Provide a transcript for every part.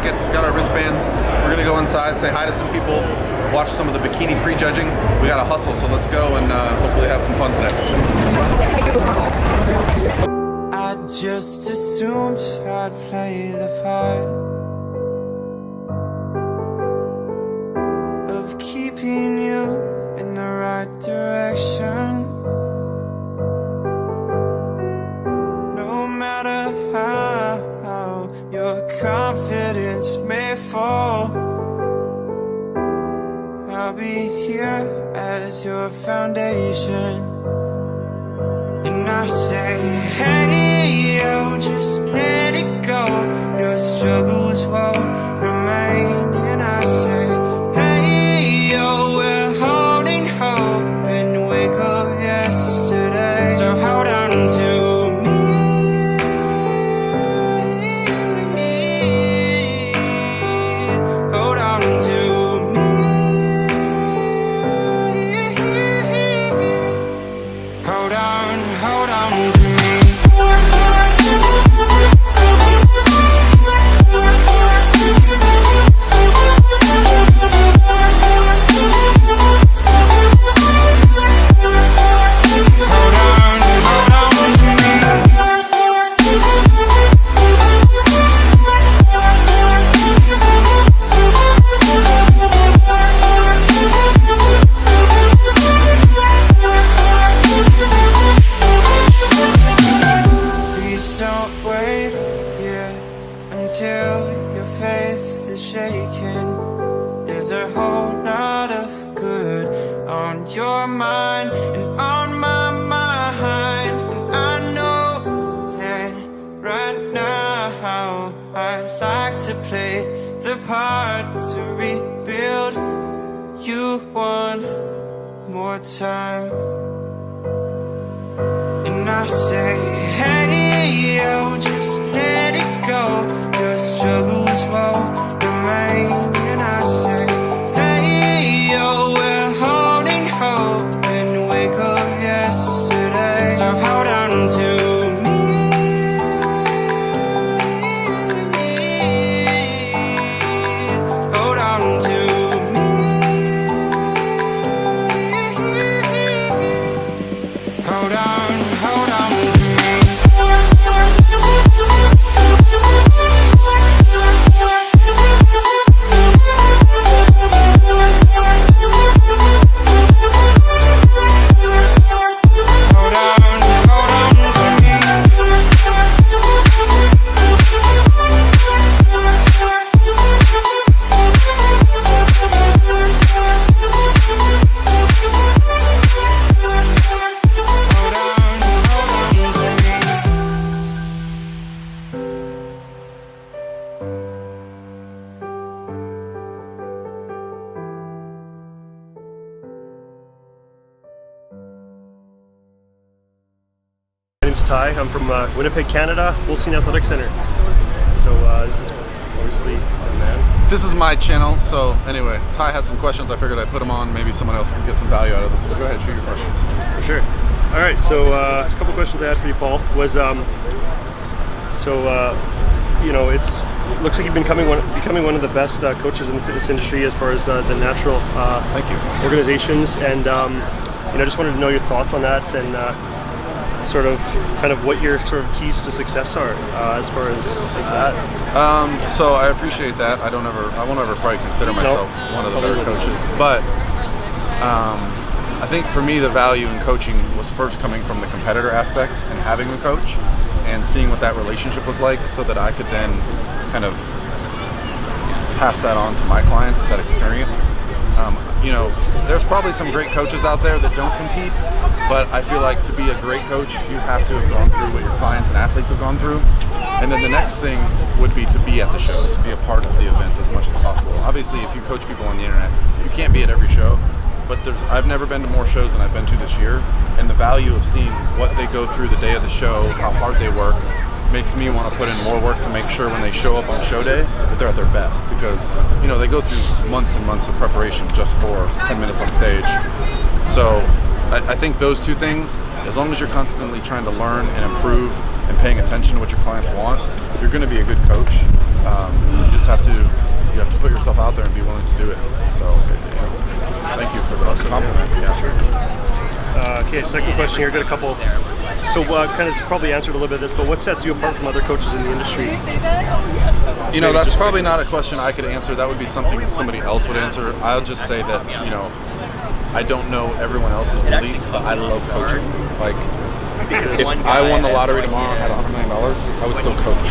tickets, got our wristbands. We're gonna go inside, say hi to some people, watch some of the bikini prejudging. We gotta hustle, so let's go and hopefully have some fun today. I just assumed I'd play the part of keeping you in the right direction. No matter how your confidence may fall, I'll be here as your foundation. And I say, hey, yo, just let it go. Your struggles won't remain. And I say, hey, yo, we're holding hope and wake up yesterday. So hold on to me. Hold on to me. Hold on to me. Until your faith is shaken, there's a whole lot of good on your mind and on my mind. And I know that right now I'd like to play the part to rebuild you one more time. And I say, hey, yo, just let it go. Your struggles won't remain. And I say, hey, yo, we're holding hope and wake up yesterday. So hold on to me. Hold on to me. Hold on to me. My name's Ty. I'm from Winnipeg, Canada, Full Scene Athletic Center. So this is obviously my man. This is my channel, so anyway, Ty had some questions. I figured I'd put them on. Maybe someone else can get some value out of this. So go ahead, shoot your questions. For sure. All right, so a couple questions I had for you, Paul, was you know, it looks like you've been becoming one of the best coaches in the fitness industry as far as the natural Thank you. organizations, and you know, just wanted to know your thoughts on that and sort of kind of what your sort of keys to success are as far as that. So I appreciate that. I won't ever probably consider myself one of the better coaches, but I think for me the value in coaching was first coming from the competitor aspect and having the coach and seeing what that relationship was like, so that I could then kind of pass that on to my clients, that experience. You know, there's probably some great coaches out there that don't compete, but I feel like to be a great coach, you have to have gone through what your clients and athletes have gone through. And then the next thing would be to be at the shows, be a part of the events as much as possible. Obviously, if you coach people on the internet, you can't be at every show, but I've never been to more shows than I've been to this year, and the value of seeing what they go through the day of the show, how hard they work, makes me want to put in more work to make sure when they show up on show day that they're at their best, because you know they go through months and months of preparation just for 10 minutes on stage. So I think those two things, as long as you're constantly trying to learn and improve and paying attention to what your clients want, you're going to be a good coach. You just have to put yourself out there and be willing to do it. So, thank you for the compliment. Yeah, sure. Okay, second question here. Got a couple. So, kind of probably answered a little bit of this, but what sets you apart from other coaches in the industry? That's probably not a question I could answer. That would be something somebody else would answer. I'll just say that, I don't know everyone else's beliefs, but I love coaching. Like, if I won the lottery tomorrow and had $100 million, I would still coach.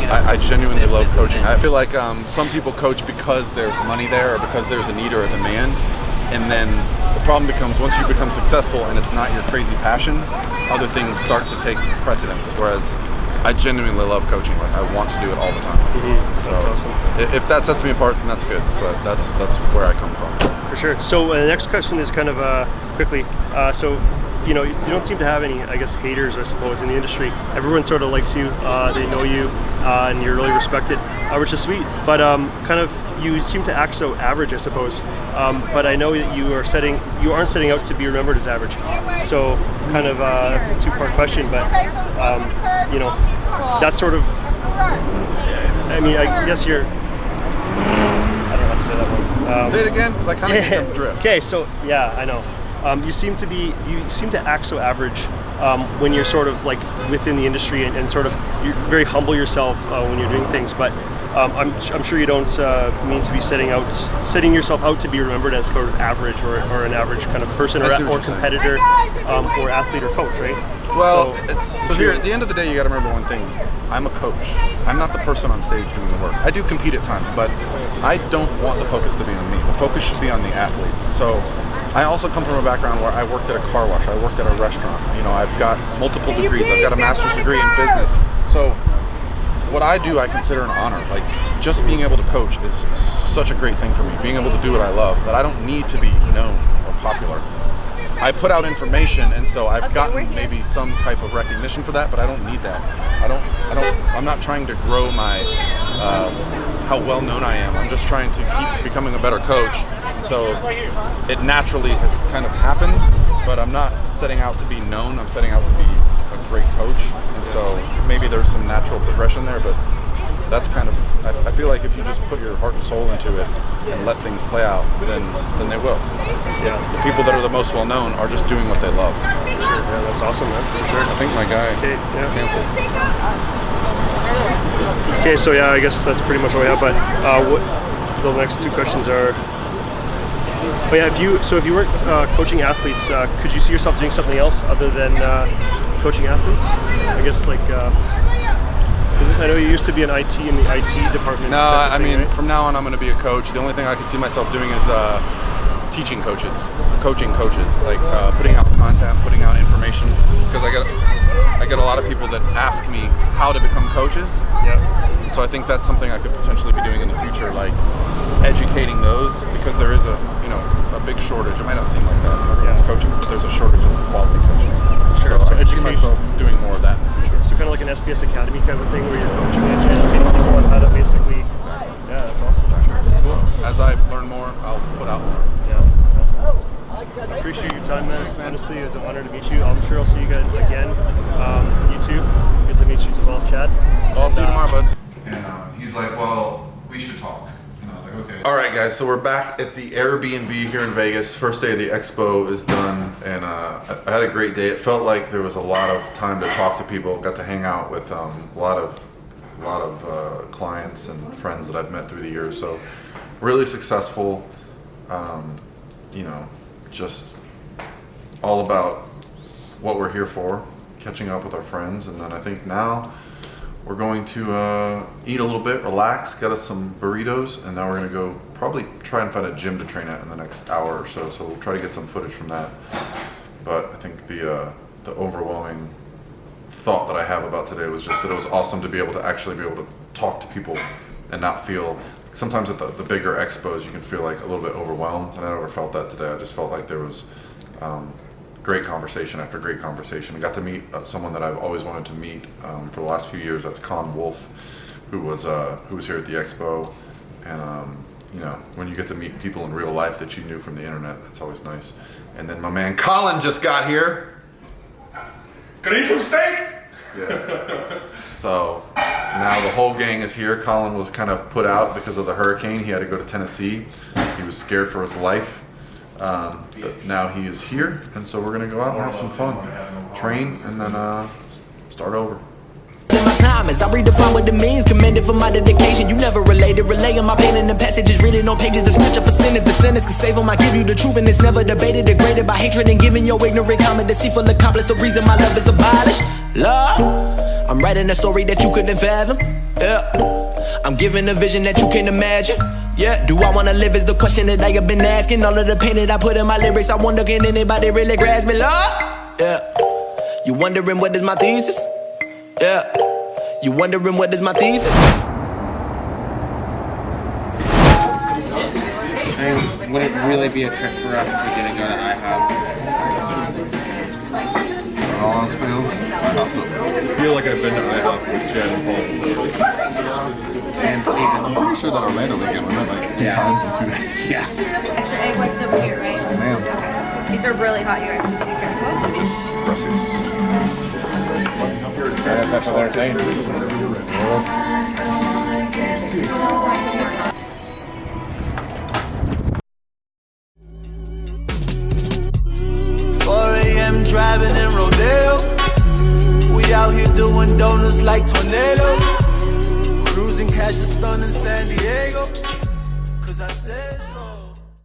I genuinely love coaching. I feel like some people coach because there's money there or because there's a need or a demand. And then the problem becomes once you become successful and it's not your crazy passion, other things start to take precedence. Whereas I genuinely love coaching. Like, I want to do it all the time. So that's awesome. If that sets me apart, then that's good. But that's where I come from. For sure. So the next question is kind of quickly. You don't seem to have any, I guess, haters, I suppose, in the industry. Everyone sort of likes you. They know you, and you're really respected, which is sweet. But kind of, you seem to act so average, I suppose. But I know that you aren't setting out to be remembered as average. So kind of, that's a two-part question. But that's sort of. I mean, I guess you're. I don't know how to say that one. Say it again, because I kind of get some drift. Okay, so yeah, I know. You seem to act so average when you're sort of like within the industry and sort of you're very humble yourself when you're doing things. But I'm sure you don't mean to be setting yourself out to be remembered as sort of average or an average kind of person or competitor or athlete or coach, right? Well, so here at the end of the day, you got to remember one thing. I'm a coach. I'm not the person on stage doing the work. I do compete at times, but I don't want the focus to be on me. The focus should be on the athletes. So I also come from a background where I worked at a car wash. I worked at a restaurant. I've got multiple degrees. I've got a master's degree in business. So what I do, I consider an honor. Like, just being able to coach is such a great thing for me. Being able to do what I love, that I don't need to be known or popular. I put out information, and so I've gotten maybe some type of recognition for that, but I don't need that. I'm not trying to grow my how well known I am. I'm just trying to keep becoming a better coach. So it naturally has kind of happened, but I'm not setting out to be known. I'm setting out to be a great coach, and so maybe there's some natural progression there, but that's kind of, I feel like if you just put your heart and soul into it and let things play out, then they will. Yeah. The people that are the most well known are just doing what they love. For sure. Yeah, that's awesome, man. For sure. I think my guy canceled. Okay, so yeah, I guess that's pretty much all we have. But what the next two questions are. But yeah, if you weren't coaching athletes, could you see yourself doing something else other than coaching athletes? I guess like. I know you used to be in IT in the IT department. No, I mean, right? From now on, I'm going to be a coach. The only thing I could see myself doing is coaching coaches, like putting out content, putting out information. Because I get a lot of people that ask me how to become coaches. Yeah. So I think that's something I could potentially be doing in the future, like educating those, because there is a big shortage. It might not seem like that. Everyone's coaching, but there's a shortage of quality coaches. Sure. So I can see myself doing more of that in the future. So kind of like an SBS Academy kind of thing where you're coaching and educating people on how to basically. Exactly. Yeah, that's awesome. Cool. So as I learn more, I'll put out more. Yeah, that's awesome. I appreciate your time, man. Thanks, man. Honestly, it was an honor to meet you. I'm sure I'll see you guys again. You too. Good to meet you as well, Chad. Well, I'll see you tomorrow, bud. And he's like, well, we should talk. And I was like, okay. All right, guys, so we're back at the Airbnb here in Vegas. First day of the expo is done, and I had a great day. It felt like there was a lot of time to talk to people. Got to hang out with a lot of clients and friends that I've met through the years. So really successful, just all about what we're here for, catching up with our friends. And then I think now we're going to eat a little bit, relax, get us some burritos, and now we're going to go probably try and find a gym to train at in the next hour or so. So we'll try to get some footage from that. But I think the overwhelming thought that I have about today was just that it was awesome to be able to talk to people and not feel. Sometimes at the bigger expos you can feel like a little bit overwhelmed, and I never felt that today. I just felt like there was great conversation after great conversation. I got to meet someone that I've always wanted to meet for the last few years. That's Con Wolf, who was here at the expo, and when you get to meet people in real life that you knew from the internet, that's always nice. And then my man Colin just got here. Could I eat some steak? Yes. So now the whole gang is here. Colin was kind of put out because of the hurricane. He had to go to Tennessee. He was scared for his life. But now he is here, and so we're gonna go out and have some fun, train, and then start over. My time as I redefine what it means, commended for my dedication. You never related, relaying my pain in the passages, reading on pages. The scripture for sinners, the sinners can save them. I give you the truth, and it's never debated, degraded by hatred and giving your ignorant comment, deceitful accomplice. The reason my love is abolished. Lord, I'm writing a story that you couldn't fathom. Yeah, I'm giving a vision that you can't imagine. Yeah, do I wanna live is the question that I have been asking. All of the pain that I put in my lyrics, I wonder can anybody really grasp me, Lord? Yeah, you wondering what is my thesis? Yeah, you wondering what is my thesis? And would it really be a trick for us if we didn't go to IHOP? All else fails, I feel like I've been to IHOP with Chad and Paul. And Steven. I'm pretty sure that Orlando weekend we went like 3 times in 2 days. Yeah. Extra egg whites over here, right? Ma'am. Okay. These are really hot, you guys need to be careful. Just Russia's. That's what they're saying. 4 a.m. driving in Rodeo. We out here doing donuts like tornadoes. Cruising, catch the sun in San Diego.